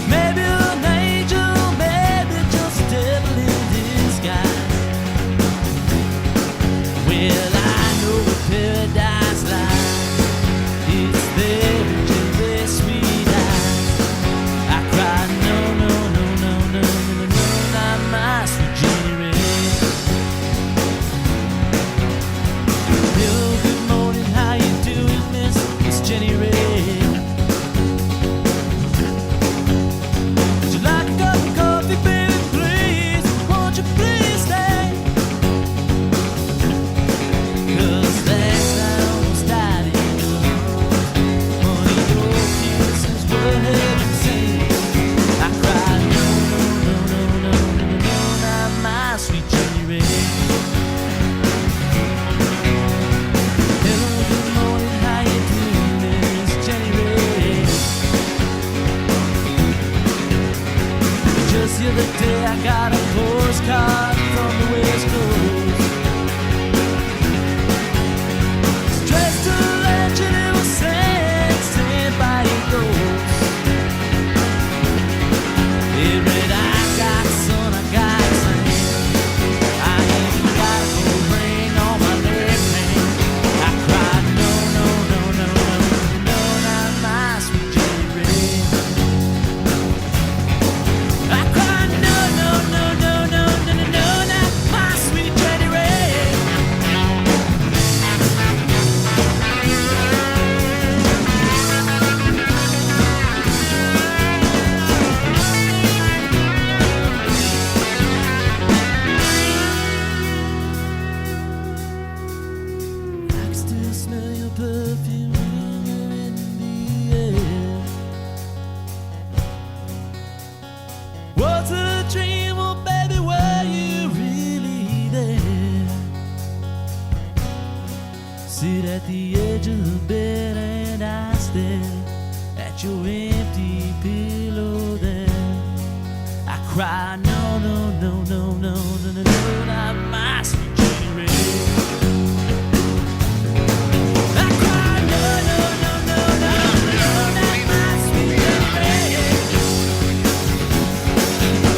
Maybe an angel, maybe just a devil in disguise. Well, I know where paradise lies. It's there in Jenny sweet eyes. I cried, no, no, no, no, no, no, no, no, not my sweet Jenny Ray. Hello, good morning, how you doing, Miss Jenny Ray? Would you like a cup of coffee, baby, please? Won't you please stay? 'Cause last night I almost died in love. Honey, your kisses were heaven sent. I cried, no, no, no, no, no, no, no, no, not my sweet Jenny Ray. Hello, good morning, how you doing, Miss Jenny Ray? Just the other day I got a postcard from the West Coast. Stressed to legend, it was sent by a ghost. It read, I got sun, I got sand. I even got a gold ring on my left hand. I cried, no, no, no, no, no, no, not my sweet Jenny Ray. I cried, no, no, no, no, no, no, no, no, not my sweet Jenny Ray. I can still smell your perfume in the air. Was it a dream, or baby, were you really there? Sit at the edge of the bed and I stare at your empty pillow there. I cry, no, no, no, no, no, no, no, no, not my sweet Jenny Ray. I cry, no, no, no, no, no, no, not my sweet Jenny Ray.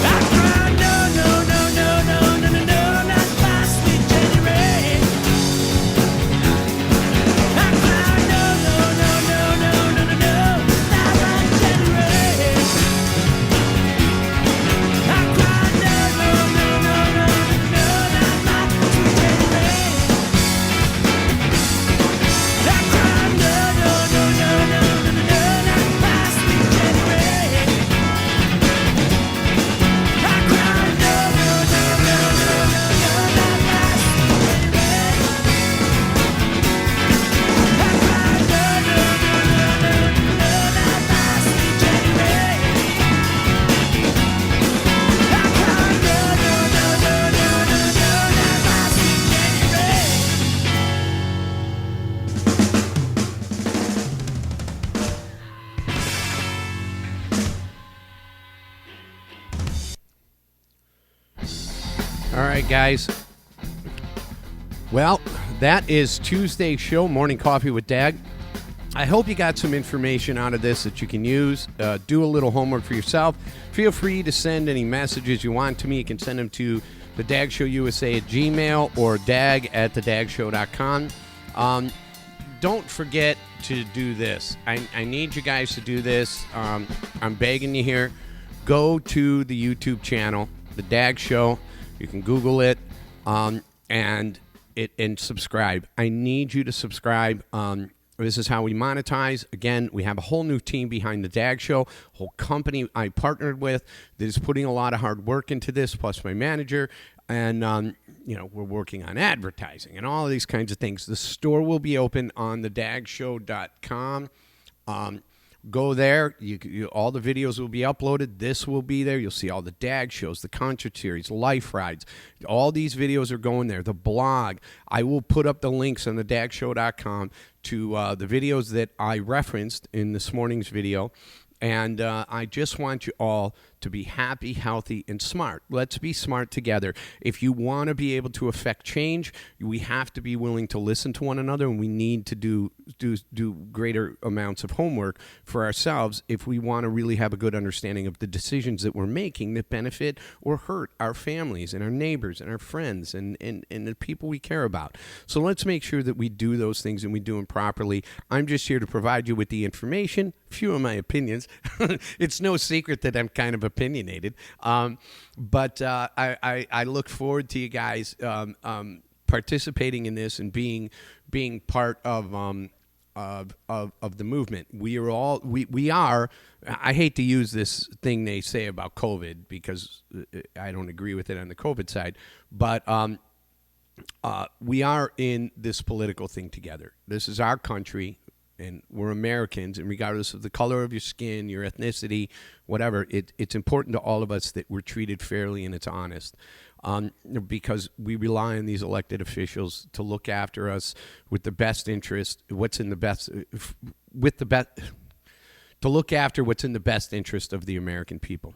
I cry, no, no, no, no, no, no, no, no, not my sweet Jenny Ray. I cry, no, no, no, no, no, no, no, no, not my Jenny Ray. I cry, no, no, no, no, no, no, not my sweet Jenny Ray. I cry, no, no, no, no, no, no, no, not my sweet Jenny Ray. I cry, no, no, no, no, no, no, no, not my sweet Jenny Ray. I cry, no, no, no, no, no, no, not my sweet Jenny Ray. I cry, no, no, no, no, no, no, no, not my sweet Jenny Ray. All right, guys. Well, that is Tuesday's show, Morning Coffee with DAG. I hope you got some information out of this that you can use. Do a little homework for yourself. Feel free to send any messages you want to me. You can send them to the DAG Show USA at Gmail or dag@thedagshow.com. don't forget to do this. I need you guys to do this. I'm begging you here. Go to the YouTube channel, The DAG Show. You can Google it, and subscribe. I need you to subscribe. This is how we monetize. Again, we have a whole new team behind the DAG Show, whole company I partnered with that is putting a lot of hard work into this, plus my manager. And, we're working on advertising and all of these kinds of things. The store will be open on the dagshow.com. Go there. All the videos will be uploaded. This will be there. You'll see all the DAG shows, the concert series, life rides. All these videos are going there. The blog. I will put up the links on the dagshow.com to the videos that I referenced in this morning's video. And I just want you all to be happy, healthy, and smart. Let's be smart together. If you want to be able to affect change, we have to be willing to listen to one another, and we need to do greater amounts of homework for ourselves if we want to really have a good understanding of the decisions that we're making that benefit or hurt our families and our neighbors and our friends and the people we care about. So let's make sure that we do those things and we do them properly. I'm just here to provide you with the information, few of my opinions. It's no secret that I'm kind of opinionated, but I look forward to you guys participating in this and being part of the movement. We are. I hate to use this thing they say about COVID because I don't agree with it on the COVID side, but we are in this political thing together. This is our country. And we're Americans, and regardless of the color of your skin, your ethnicity, whatever, it's important to all of us that we're treated fairly and it's honest, because we rely on these elected officials to look after us with the best interest, to look after what's in the best interest of the American people.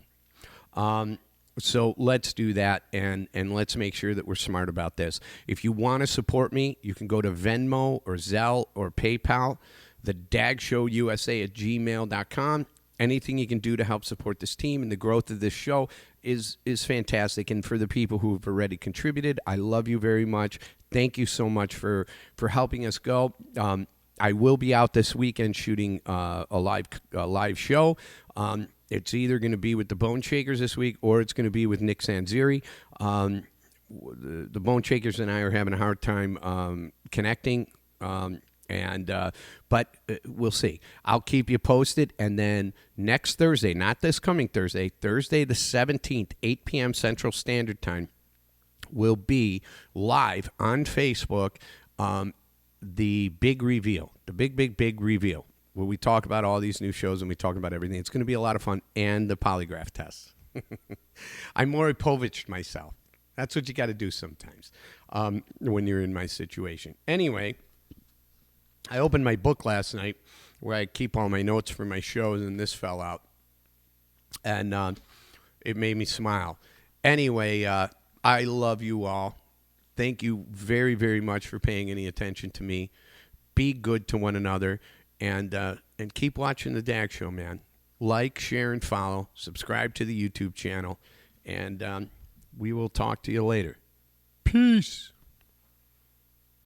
So let's do that, and let's make sure that we're smart about this. If you want to support me, you can go to Venmo or Zelle or PayPal, the dagshowusa@gmail.com. Anything you can do to help support this team and the growth of this show is fantastic. And for the people who have already contributed, I love you very much. Thank you so much for helping us go. I will be out this weekend shooting a live show. It's either going to be with the Bone Shakers this week or it's going to be with Nick Sanziri. The Bone Shakers and I are having a hard time connecting, but we'll see. I'll keep you posted. And then next Thursday, not this coming Thursday, Thursday the 17th, 8 p.m. Central Standard Time, will be live on Facebook, the big reveal, the big reveal, where we talk about all these new shows and we talk about everything. It's going to be a lot of fun, and the polygraph test. I'm Maury Povich myself. That's what you got to do sometimes when you're in my situation. Anyway, I opened my book last night where I keep all my notes for my shows, and this fell out. And it made me smile. Anyway, I love you all. Thank you very, very much for paying any attention to me. Be good to one another, and keep watching the DAG Show, man. Like, share, and follow. Subscribe to the YouTube channel, and we will talk to you later. Peace.